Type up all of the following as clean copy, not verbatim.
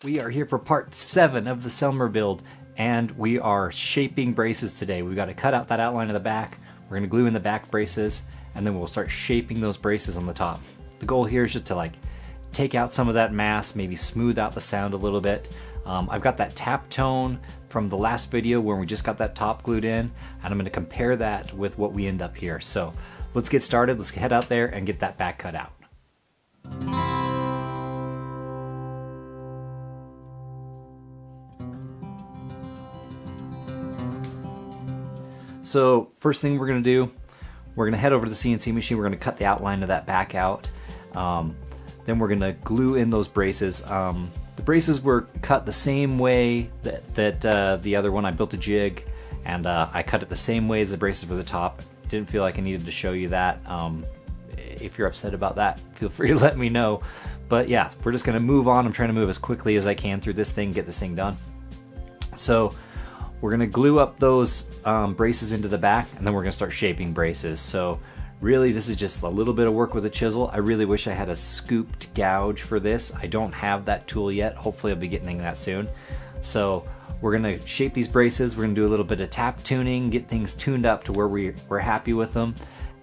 We are here for part 7 of the Selmer build, and we are shaping braces today. We've got to cut out that outline of the back, we're going to glue in the back braces, and then we'll start shaping those braces on the top. The goal here is just to take out some of that mass, maybe smooth out the sound a little bit. I've got that tap tone from the last video where we just got that top glued in, and I'm going to compare that with what we end up here. So let's get started, let's head out there and get that back cut out. So first thing we're going to do, we're going to head over to the CNC machine. We're going to cut the outline of that back out. Then we're going to glue in those braces. The braces were cut the same way that the other one. I built a jig and I cut it the same way as the braces for the top. Didn't feel like I needed to show you that. If you're upset about that, feel free to let me know. But yeah, we're just going to move on. I'm trying to move as quickly as I can through this thing, get this thing done. So we're going to glue up those braces into the back, and then we're going to start shaping braces. So really, this is just a little bit of work with a chisel. I really wish I had a scooped gouge for this. I don't have that tool yet. Hopefully I'll be getting that soon. So we're going to shape these braces. We're going to do a little bit of tap tuning, get things tuned up to where we're happy with them,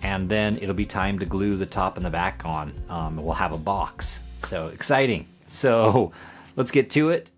and then it'll be time to glue the top and the back on. We'll have a box. So exciting. So let's get to it.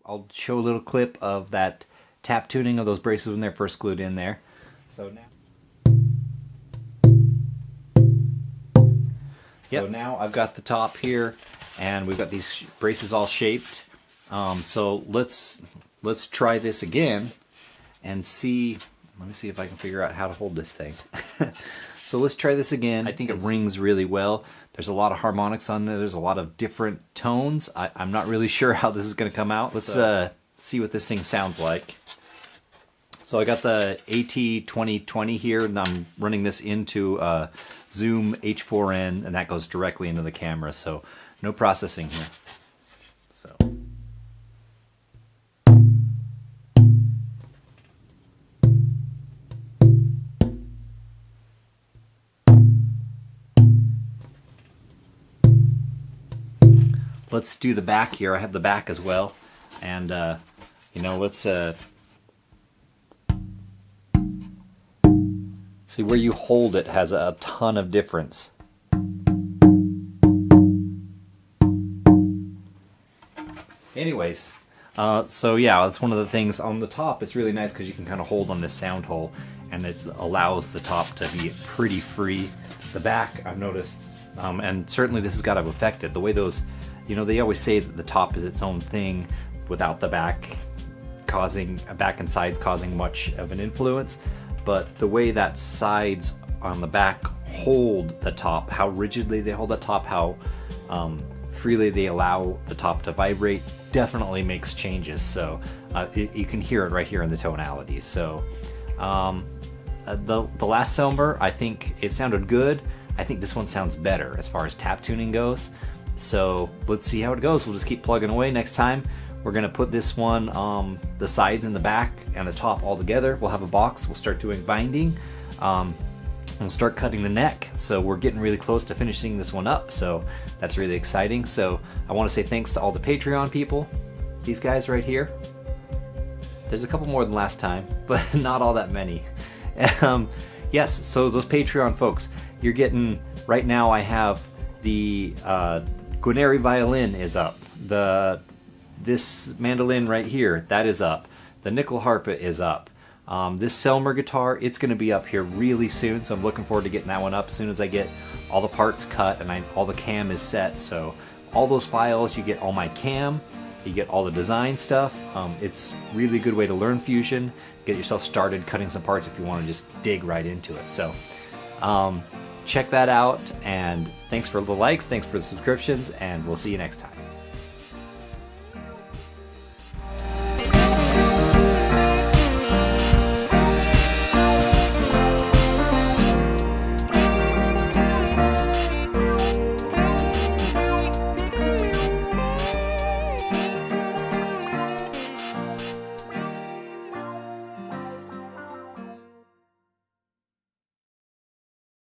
I'll show a little clip of that tap tuning of those braces when they're first glued in there. So now I've got the top here, and we've got these braces all shaped. So let's try this again and see. Let me see if I can figure out how to hold this thing. So let's try this again. I think it rings really well. There's a lot of harmonics on there. There's a lot of different tones. I'm not really sure how this is going to come out. Let's see what this thing sounds like. So I got the AT2020 here, and I'm running this into Zoom H4n, and that goes directly into the camera, so no processing here. So. Let's do the back here. I have the back as well, and you know, let's see, where you hold it has a ton of difference. Anyways, so yeah, that's one of the things on the top. It's really nice because you can kind of hold on this sound hole, and it allows the top to be pretty free. The back, I've noticed, and certainly this has got to have affected the way those, you know, they always say that the top is its own thing without the back and sides causing much of an influence. But the way that sides on the back hold the top, how rigidly they hold the top, how freely they allow the top to vibrate, definitely makes changes. So you can hear it right here in the tonality. So the last Selmer, I think it sounded good. I think this one sounds better as far as tap tuning goes. So let's see how it goes. We'll just keep plugging away. Next time we're going to put this one, the sides and the back and the top all together. We'll have a box. We'll start doing binding. We'll start cutting the neck. So we're getting really close to finishing this one up. So that's really exciting. So I want to say thanks to all the Patreon people. These guys right here. There's a couple more than last time, but not all that many. Yes, so those Patreon folks, you're getting, right now I have the Guarneri violin is up. This mandolin right here, that is up. The nyckleharpa is up. This Selmer guitar, it's going to be up here really soon, so I'm looking forward to getting that one up as soon as I get all the parts cut and all the cam is set. So all those files, you get all my cam, you get all the design stuff. It's really a good way to learn Fusion, get yourself started cutting some parts if you want to just dig right into it. So check that out, and thanks for the likes, thanks for the subscriptions, and we'll see you next time.